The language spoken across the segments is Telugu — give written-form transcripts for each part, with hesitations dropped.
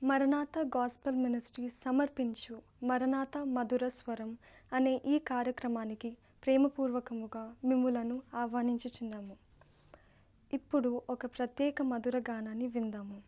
మరణాత గాస్పల్ మినిస్ట్రీ సమర్పించు మరణాత మధుర స్వరం అనే ఈ కార్యక్రమానికి ప్రేమపూర్వకముగా మిమ్ములను ఆహ్వానించుచున్నాము. ఇప్పుడు ఒక ప్రత్యేక మధుర గానాన్ని విందాము.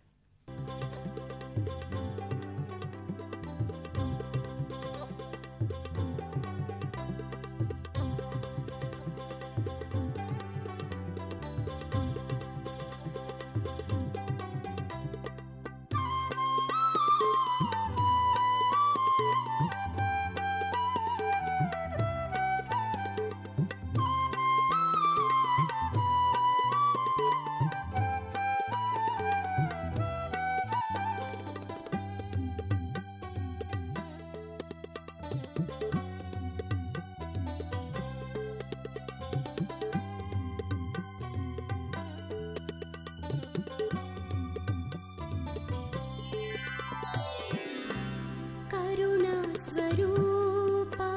स्वरूपा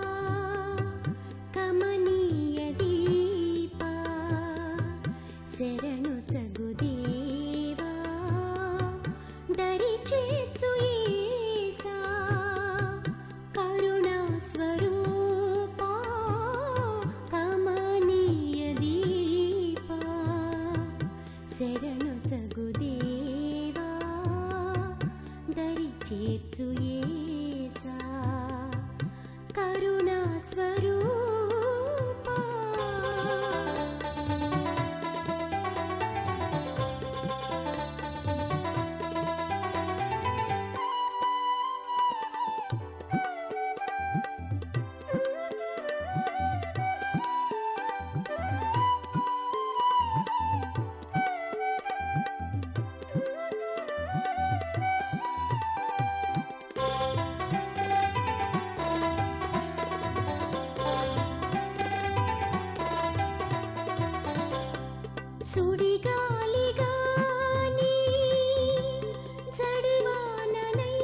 कमनीय दीपा शरणु सगुदेवा दरि चेर्चु येसा करुणा स्वरूपा कमनीय दीपा शरणु सगुदेवा दरि चेर्चु येसा करुणा स्वरूपा సుడిగాలిగాని జడివాననైనా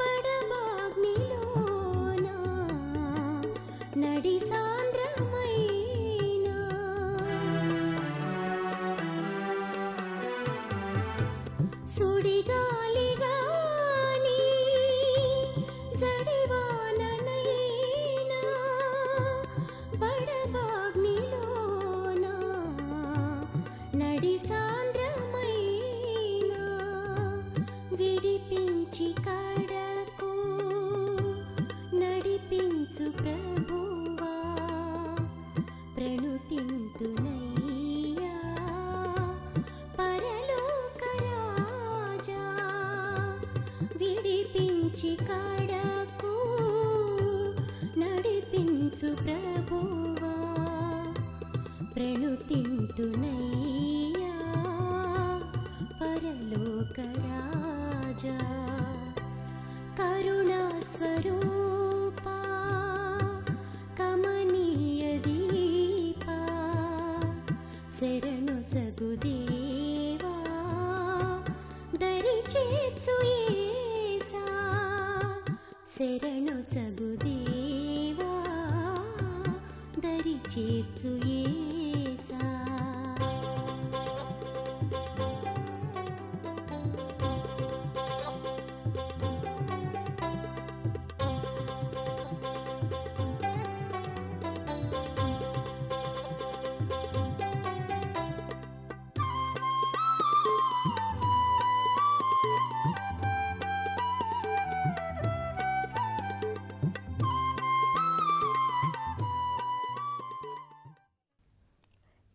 బడబాగ్నిలోన నడి సాంద్రమైనా సుడిగాలిగాని జడివాననైనా బడబాగ్నిలో నడి సాంద్రమైనా విడిపించి కడకు నడిపించు ప్రభువా ప్రణుతింతునయ్యా పరలోక రాజా విడిపించి కడకు నడిపించు ప్రభువా ప్రణుతింతునయ్యా పరలోక రాజా కరుణా స్వరూపా కమనీయ దీపా శరణు సగుదేవా దరి చేర్చు యేసా శరణు సగుదేవా దరి చేర్చు యేసా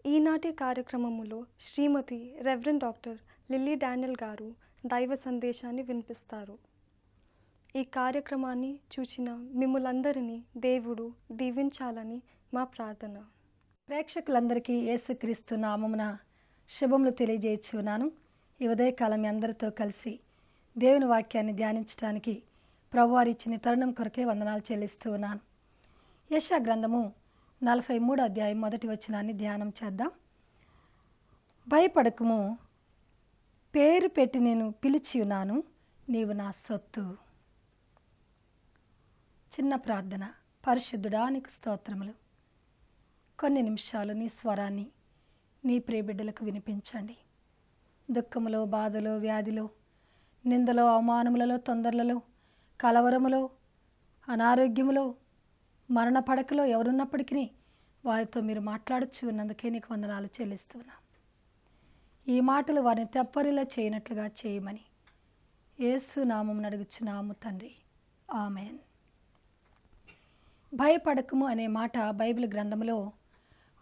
ఈనాటి కార్యక్రమములో శ్రీమతి రెవరెండ్ డాక్టర్ లిల్లీ డానియల్ గారు దైవ సందేశాన్ని వినిపిస్తారు. ఈ కార్యక్రమాన్ని చూసిన మిమ్ములందరినీ దేవుడు దీవించాలని మా ప్రార్థన. ప్రేక్షకులందరికీ యేసుక్రీస్తు నామమున శుభములు తెలియజేయుచున్నాను. ఈ ఉదయకాలం మీ అందరితో కలిసి దేవుని వాక్యాన్ని ధ్యానించడానికి ప్రభువారు ఇచ్చిన తరుణం కొరకే వందనాలు చెల్లిస్తూ ఉన్నాను. యెషయా గ్రంథము 43వ అధ్యాయం 1వ వచనాన్ని ధ్యానం చేద్దాం. భయపడకుము, పేరు పెట్టి నేను పిలిచి ఉన్నాను, నీవు నా సొత్తు. చిన్న ప్రార్థన. పరిశుద్ధుడా నీకు స్తోత్రములు. కొన్ని నిమిషాలు నీ స్వరాన్ని నీ ప్రియబిడ్డలకు వినిపించండి. దుఃఖములో, బాధలో, వ్యాధిలో, నిందలో, అవమానములలో, తొందరలలో, కలవరములో, అనారోగ్యములో, మరణ పడకలో ఎవరున్నప్పటికీ వారితో మీరు మాట్లాడచ్చు ఉన్నందుకే నీకు వందనాలు చెల్లిస్తున్నా. ఈ మాటలు వారిని తెప్పరిలా చేయనట్లుగా చేయమని యేసు నామమున అడుగుచున్నాము తండ్రి, ఆమెన్. భయపడకము అనే మాట బైబిల్ గ్రంథంలో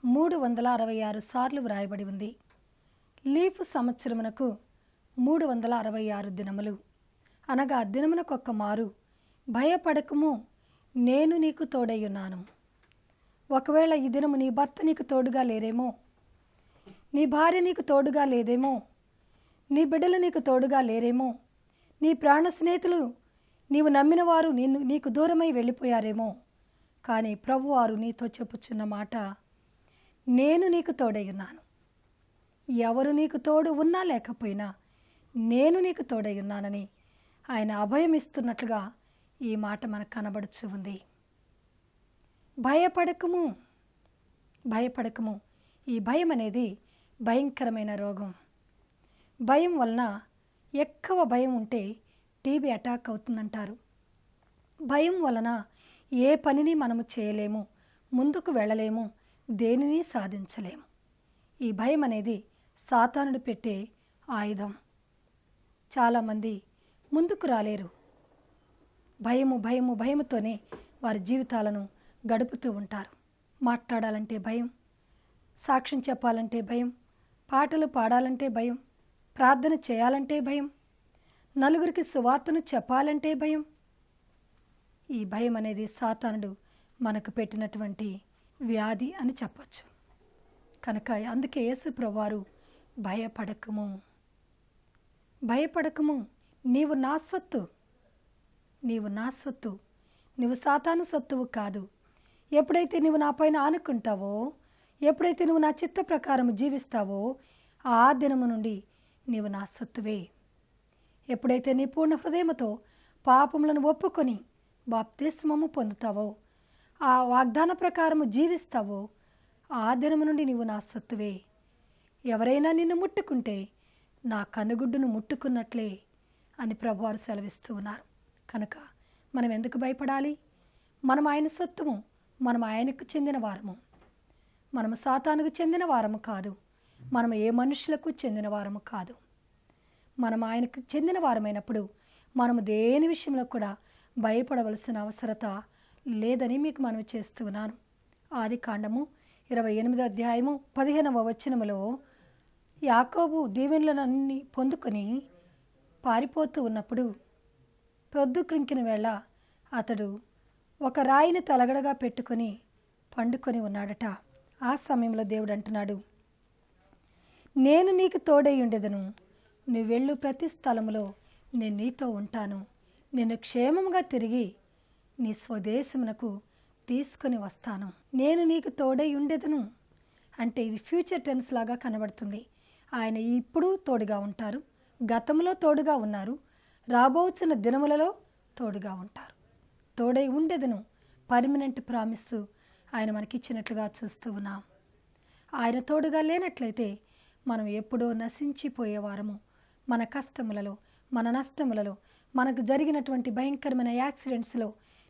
366 సార్లు వ్రాయబడి ఉంది. లీఫ్ సంవత్సరమునకు 366 దినములు, అనగా దినమునకొక్క మారు భయపడకము, నేను నీకు తోడై ఉన్నాను. ఒకవేళ ఈ దినము నీ భర్త నీకు తోడుగా లేరేమో, నీ భార్య నీకు తోడుగా లేదేమో, నీ బిడ్డలు నీకు తోడుగా లేరేమో, నీ ప్రాణ స్నేహితులు నీవు నమ్మిన వారు నీకు దూరమై వెళ్ళిపోయారేమో, కానీ ప్రభువారు నీతో చెప్పుచున్న మాట, నేను నీకు తోడై ఉన్నాను. ఎవరు నీకు తోడు ఉన్నా లేకపోయినా నేను నీకు తోడై ఉన్నానని ఆయన అభయం ఇస్తున్నట్లుగా ఈ మాట మనకు కనబడుచు ఉంది. భయపడకము, భయపడకము. ఈ భయం అనేది భయంకరమైన రోగం. భయం వలన ఎక్కువ భయం ఉంటే టీబీ అటాక్ అవుతుందంటారు. భయం వలన ఏ పనిని మనము చేయలేము, ముందుకు వెళ్ళలేము, దేనిని సాధించలేము. ఈ భయం అనేది సాతానుడు పెట్టే ఆయుధం. చాలామంది ముందుకు రాలేరు. భయముతోనే వారి జీవితాలను గడుపుతూ ఉంటారు. మాట్లాడాలంటే భయం, సాక్ష్యం చెప్పాలంటే భయం, పాటలు పాడాలంటే భయం, ప్రార్థన చేయాలంటే భయం, నలుగురికి సువార్తను చెప్పాలంటే భయం. ఈ భయం అనేది సాతానుడు మనకు పెట్టినటువంటి వ్యాధి అని చెప్పచ్చు. కనుక అందుకే యేసు ప్రభువారు భయపడకము, భయపడకము, నీవు నా సొత్తు, నీవు నా సొత్తు, నువ్వు సాతాను సొత్తువు కాదు. ఎప్పుడైతే నువ్వు నా పైన ఆనుకుంటావో, ఎప్పుడైతే నువ్వు నా చిత్త ప్రకారం జీవిస్తావో, ఆ దినము నుండి నీవు నా సొత్తువే. ఎప్పుడైతే నీ పూర్ణ హృదయముతో పాపములను ఒప్పుకొని బాప్తిస్మము పొందుతావో, ఆ వాగ్దాన ప్రకారము జీవిస్తావో, ఆ దినము నుండి నీవు నా సొత్తువే. ఎవరైనా నిన్ను ముట్టుకుంటే నా కనుగుడ్డును ముట్టుకున్నట్లే అని ప్రభువారు సెలవిస్తూ ఉన్నారు. కనుక మనం ఎందుకు భయపడాలి? మనం ఆయన సొత్తుము, మనం ఆయనకు చెందిన వారము. మనము సాతానుకు చెందిన వారము కాదు, మనం ఏ మనుషులకు చెందిన వారము కాదు. మనం ఆయనకు చెందిన వారమైనప్పుడు మనము దేని విషయంలో కూడా భయపడవలసిన అవసరత లేదని మీకు మనవి చేస్తున్నాను. ఆదికాండము 28వ అధ్యాయము 15వ వచనములో యాకోబు దీవెనలన్నీ పొందుకొని పారిపోతూ ఉన్నప్పుడు ప్రొద్దు క్రింకిన వేళ అతడు ఒక రాయిని తలగడగా పెట్టుకొని పండుకొని ఉన్నాడట. ఆ సమయంలో దేవుడు అంటున్నాడు, నేను నీకు తోడై ఉండెదను, నువ్వు వెళ్ళు ప్రతి స్థలములో నేను నీతో ఉంటాను, నిన్ను క్షేమంగా తిరిగి నీ స్వదేశమునకు తీసుకొని వస్తాను. నేను నీకు తోడై ఉండెదను అంటే ఇది ఫ్యూచర్ టెన్స్ లాగా కనబడుతుంది. ఆయన ఇప్పుడు తోడుగా ఉంటారు, గతంలో తోడుగా ఉన్నారు, రాబోచున్న దినములలో తోడుగా ఉంటారు. తోడై ఉండెదను పర్మనెంట్ ప్రామిస్ ఆయన మనకిచ్చినట్లుగా చూస్తూ ఉన్నాం. ఆయన తోడుగా లేనట్లయితే మనం ఎప్పుడో నశించిపోయేవారము. మన కష్టములలో, మన నష్టములలో, మనకు జరిగినటువంటి భయంకరమైన యాక్సిడెంట్స్లో,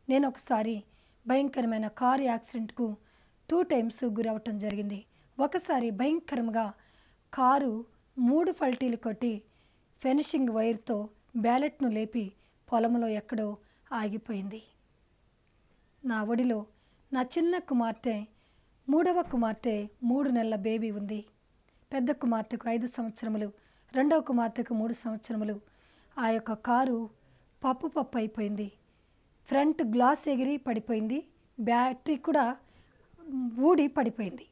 నేను ఒకసారి భయంకరమైన కారు యాక్సిడెంట్కు 2 times గురవటం జరిగింది. ఒకసారి భయంకరంగా కారు 3 పల్టీలు కొట్టి ఫినిషింగ్ వైర్తో బ్యాలెట్ను లేపి పొలంలో ఎక్కడో ఆగిపోయింది. నా ఒడిలో నా చిన్న కుమార్తె, 3వ కుమార్తె 3 నెలల బేబీ ఉంది. పెద్ద కుమార్తెకు 5 సంవత్సరములు, రెండవ కుమార్తెకు 3 సంవత్సరములు. ఆ యొక్క కారు పప్పు అయిపోయింది. ఫ్రంట్ గ్లాస్ ఎగిరి పడిపోయింది, బ్యాటరీ కూడా ఊడి పడిపోయింది.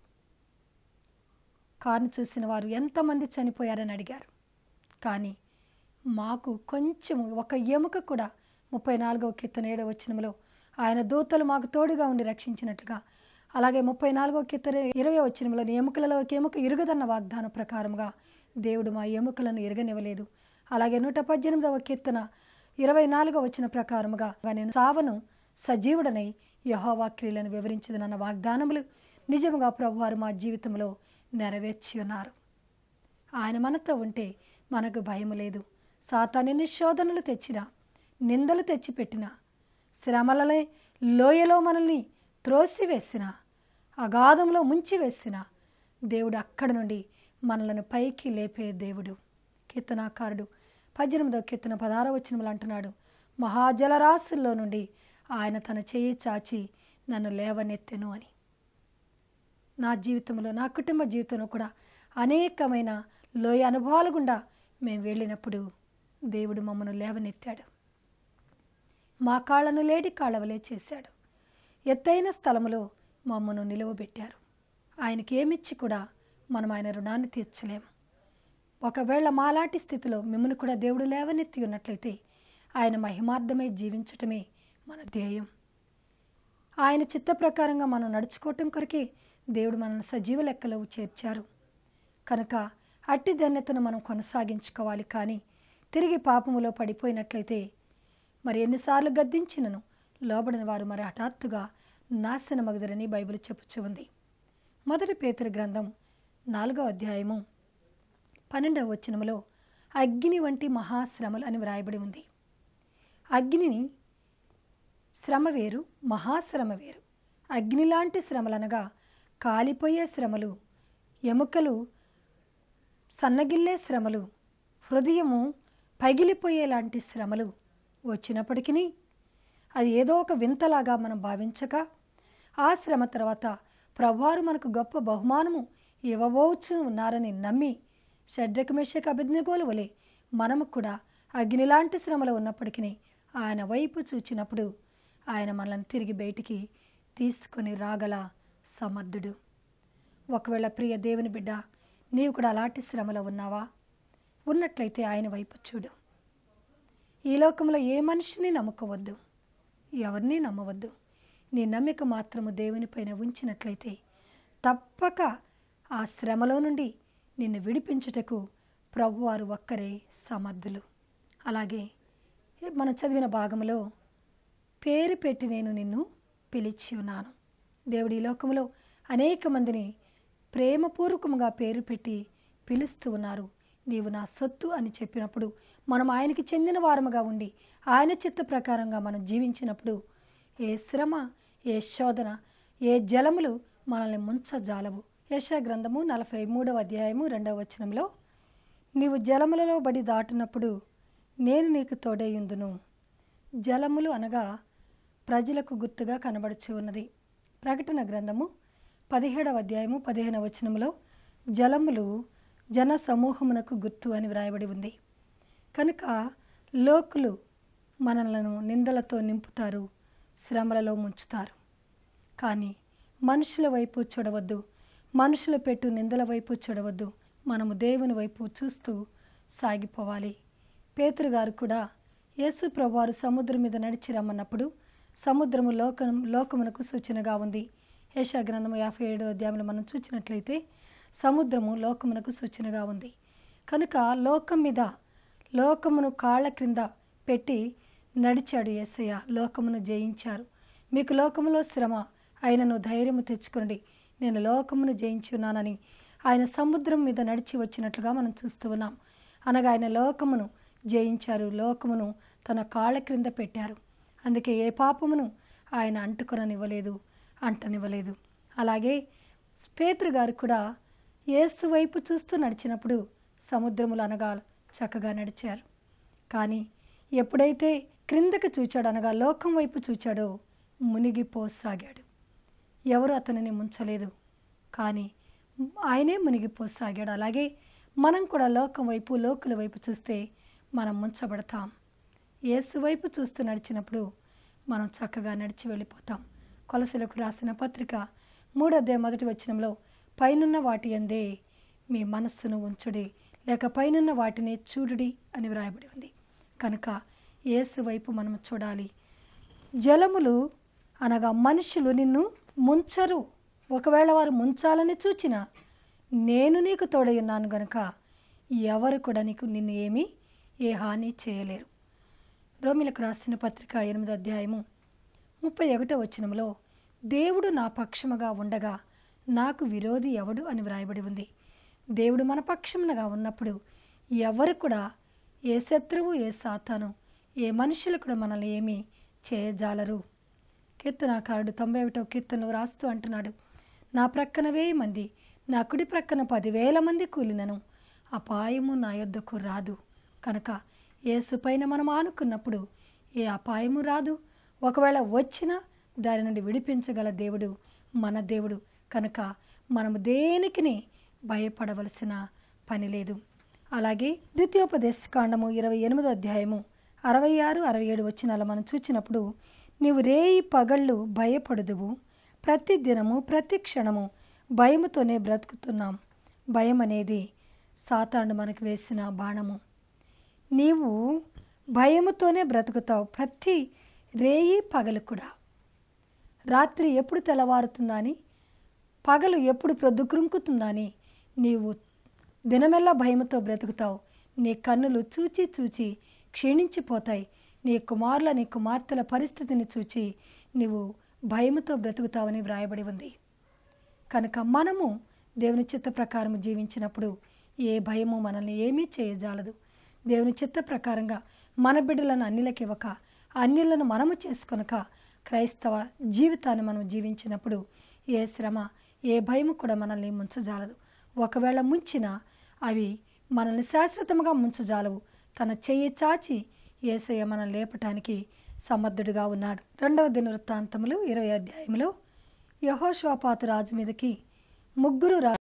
కారును చూసిన వారు ఎంతమంది చనిపోయారని అడిగారు. కానీ మాకు కొంచెం ఒక ఎముక కూడా 34వ కీర్తన 7వ వచనములో ఆయన దూతలు మాకు తోడుగా ఉండి రక్షించినట్లుగా, అలాగే 34వ కీర్తన 20వ వచనములో ఎముకలలో ఒక ఎముక ఇరుగదన్న వాగ్దానం ప్రకారముగా దేవుడు మా ఎముకలను ఇరగనివ్వలేదు. అలాగే 118వ కీర్తన 24వ వచన ప్రకారముగా నేను చావను, సజీవుడనై యెహోవా క్రియలను వివరించదనన్న వాగ్దానములు నిజముగా ప్రభువారు మా జీవితంలో నెరవేర్చి ఉన్నారు. ఆయన మనతో ఉంటే మనకు భయము లేదు. సాతానుని శోధనలు తెచ్చినా, నిందలు తెచ్చిపెట్టినా, శ్రమలలే లోయలో మనల్ని త్రోసివేసిన, అగాధంలో ముంచివేసిన దేవుడు అక్కడి నుండి మనలను పైకి లేపే దేవుడు. కీర్తనాకారుడు 18వ కీర్తన 16వ వచనంలో అంటున్నాడు, మహాజలరాశుల్లో నుండి ఆయన తన చెయ్యి చాచి నన్ను లేవనెత్తెను అని. నా జీవితంలో, నా కుటుంబ జీవితంలో కూడా అనేకమైన లోయ అనుభవాల గుండా మేము వెళ్ళినప్పుడు దేవుడు మమ్మను లేవనెత్తాడు. మా కాళ్ళను లేడి కాళ్ళవలే చేశాడు. ఎత్తైన స్థలములో మమ్మను నిలువబెట్టారు. ఆయనకి ఏమిచ్చి కూడా మనం ఆయన రుణాన్ని తీర్చలేము. ఒకవేళ మాలాంటి స్థితిలో మిమ్మల్ని కూడా దేవుడు లేవనెత్తి ఉన్నట్లయితే ఆయన మహిమార్థమై జీవించటమే మన ధ్యేయం. ఆయన చిత్త ప్రకారంగా మనం నడుచుకోవటం కొరకే దేవుడు మనల్ని సజీవ లెక్కలో చేర్చారు. కనుక అట్టి ధన్యతను మనం కొనసాగించుకోవాలి. కానీ తిరిగి పాపములో పడిపోయినట్లయితే మరి ఎన్నిసార్లు గద్దించినను లోబడిన వారు మరి హఠాత్తుగా నాశనమగుదరని బైబిల్ చెప్పుచు ఉంది. 1 పేతురు గ్రంథం 4వ అధ్యాయము 12వ వచనములో అగ్ని వంటి మహాశ్రమలు అని వ్రాయబడి ఉంది. అగ్నిని శ్రమ వేరు, మహాశ్రమ వేరు. అగ్ని లాంటి శ్రమలనగా కాలిపోయే శ్రమలు, ఎముకలు సన్నగిల్లే శ్రమలు, హృదయము పగిలిపోయేలాంటి శ్రమలు వచ్చినప్పటికీ అది ఏదో ఒక వింతలాగా మనం భావించక, ఆ శ్రమ తర్వాత ప్రభువారు మనకు గొప్ప బహుమానము ఇవ్వబోచు ఉన్నారని నమ్మి షడ్రకు మెషకు అబేద్నెగోల వలె మనము కూడా అగ్నిలాంటి శ్రమలో ఉన్నప్పటికీ ఆయన వైపు చూచినప్పుడు ఆయన మనల్ని తిరిగి బయటికి తీసుకొని రాగల సమర్థుడు. ఒకవేళ ప్రియ దేవుని బిడ్డ, నీవు కూడా అలాంటి శ్రమలో ఉన్నావా? ఉన్నట్లయితే ఆయన వైపు చూడు. ఈ లోకంలో ఏ మనిషిని నమ్ముకోవద్దు, ఎవరిని నమ్మవద్దు. నీ నమ్మిక మాత్రము దేవునిపైన ఉంచినట్లయితే తప్పక ఆ శ్రమలో నుండి నిన్ను విడిపించుటకు ప్రభువారు ఒక్కరే సమర్థులు. అలాగే మనం చదివిన భాగంలో పేరు పెట్టి నేను నిన్ను పిలిచి ఉన్నాను. దేవుడి లోకంలో అనేక మందిని ప్రేమపూర్వకంగా పేరు పెట్టి పిలుస్తూ ఉన్నారు. నీవు నా సొత్తు అని చెప్పినప్పుడు మనం ఆయనకి చెందిన వారముగా ఉండి ఆయన చిత్త ప్రకారంగా మనం జీవించినప్పుడు ఏ శ్రమ, ఏ శోధన, ఏ జలములు మనల్ని ముంచజాలవు. యెషయా గ్రంథము 43వ అధ్యాయము 2వ వచనంలో, నీవు జలములలో బడి దాటినప్పుడు నేను నీకు తోడేయుందును. జలములు అనగా ప్రజలకు గుర్తుగా కనబడుచు ఉన్నది. ప్రకటన గ్రంథము 17వ అధ్యాయము 15వ వచనంలో జలములు జన సమూహమునకు గుర్తు అని వ్రాయబడి ఉంది. కనుక లోకులు మనలను నిందలతో నింపుతారు, శ్రమలలో ముంచుతారు. కానీ మనుషుల వైపు చూడవద్దు, మనుషులు పెట్టు నిందల వైపు చూడవద్దు. మనము దేవుని వైపు చూస్తూ సాగిపోవాలి. పేతురు గారు కూడా యేసు ప్రభువారు సముద్రం మీద నడిచి రమ్మన్నప్పుడు సముద్రము లోకమునకు సూచనగా ఉంది. యెషయా గ్రంథము 57వ అధ్యాయంలో మనం చూసినట్లయితే సముద్రము లోకమునకు సూచనగా ఉంది. కనుక లోకం మీద, లోకమును కాళ్ళ క్రింద పెట్టి నడిచాడు యేసయ్య. లోకమును జయించారు. మీకు లోకములో శ్రమ ఆయనను ధైర్యము తెచ్చుకోండి, నేను లోకమును జయించి ఉన్నానని ఆయన సముద్రం మీద నడిచి వచ్చినట్లుగా మనం చూస్తూ ఉన్నాం. అనగా ఆయన లోకమును జయించారు, లోకమును తన కాళ్ళ క్రింద పెట్టారు. అందుకే ఏ పాపమును ఆయన అంటనివ్వలేదు. అలాగే పేతురు గారు కూడా యేసు వైపు చూస్తూ నడిచినప్పుడు సముద్రములు అనగా చక్కగా నడిచారు. కానీ ఎప్పుడైతే క్రిందకు చూచాడో అనగా లోకం వైపు చూచాడో మునిగిపోసాగాడు. ఎవరు అతనిని ముంచలేదు, కానీ ఆయనే మునిగిపోసాగాడు. అలాగే మనం కూడా లోకం వైపు, లోకుల వైపు చూస్తే మనం ముంచబడతాం. యేసు వైపు చూస్తూ నడిచినప్పుడు మనం చక్కగా నడిచి వెళ్ళిపోతాం. కొలసీలకు రాసిన పత్రిక 3వ అధ్యాయం 1వ వచనంలో పైనున్న వాటి యందే మీ మనస్సును ఉంచుడి, లేక పైనున్న వాటిని చూడుడి అని వ్రాయబడి ఉంది. కనుక యేసు వైపు మనం చూడాలి. జలములు అనగా మనుషులు నిన్ను ముంచరు. ఒకవేళ వారు ముంచాలని చూచినా నేను నీకు తోడై ఉన్నాను గనుక ఎవరు కూడా నిన్ను ఏ హాని చేయలేరు. రోమిలకు రాసిన పత్రిక 8వ అధ్యాయము 31వ వచనంలో దేవుడు నా పక్షముగా ఉండగా నాకు విరోధి ఎవడు అని వ్రాయబడి ఉంది. దేవుడు మన పక్షమునగా ఉన్నప్పుడు ఎవరు కూడా, ఏ శత్రువు, ఏ సాతాను, ఏ మనుషులు కూడా మనల్ని ఏమీ చేయజాలరు. కీర్తనాకారుడు 91వ కీర్తనలో రాస్తూ అంటున్నాడు, నా ప్రక్కన 1000 మంది, నా కుడి ప్రక్కన 10,000 మంది కూలినను అపాయము నా యొద్దకు రాదు. కనుక యేసు పైన మనం ఆనుకున్నప్పుడు ఏ అపాయము రాదు. ఒకవేళ వచ్చినా దాని నుండి విడిపించగల దేవుడు మన దేవుడు. కనుక మనము దేనికిని భయపడవలసిన పని లేదు. అలాగే ద్వితీయోపదేశకాండము 28వ అధ్యాయము 66, 67 వచనాలు మనం చూచినప్పుడు, నీవు రేయి పగళ్ళు భయపడుదువు, ప్రతి దినము ప్రతి క్షణము భయముతోనే బ్రతుకుతున్నాం. భయం అనేది సాతాను మనకు వేసిన బాణము. నీవు భయముతోనే బ్రతుకుతావు ప్రతి రేయి పగలు కూడా. రాత్రి ఎప్పుడు తెల్లవారుతుందా అని, పగలు ఎప్పుడు ప్రొద్దుకృంకుతుందని నీవు దినమెల్లా భయముతో బ్రతుకుతావు. నీ కన్నులు చూచి చూచి క్షీణించిపోతాయి. నీ కుమారుల, నీ కుమార్తెల పరిస్థితిని చూచి నీవు భయముతో బ్రతుకుతావని వ్రాయబడి ఉంది. కనుక మనము దేవుని చిత్త ప్రకారం జీవించినప్పుడు ఏ భయము మనల్ని ఏమీ చేయజాలదు. దేవుని చిత్త ప్రకారంగా మన బిడ్డలను అన్యులకు ఇవ్వక, అన్యులను మనము చేసుకొనక క్రైస్తవ జీవితాన్ని మనం జీవించినప్పుడు ఏ శ్రమ, ఏ భయము కూడా మనల్ని ముంచజాలదు. ఒకవేళ ముంచినా అవి మనల్ని శాశ్వతంగా ముంచజాలవు. తన చెయ్యి చాచి యేసయ్య మనం లేపటానికి సమర్థుడిగా ఉన్నాడు. 2వ దినవృత్తాంతములు 20వ అధ్యాయంలో యెహోషాపాతు రాజు మీదకి 3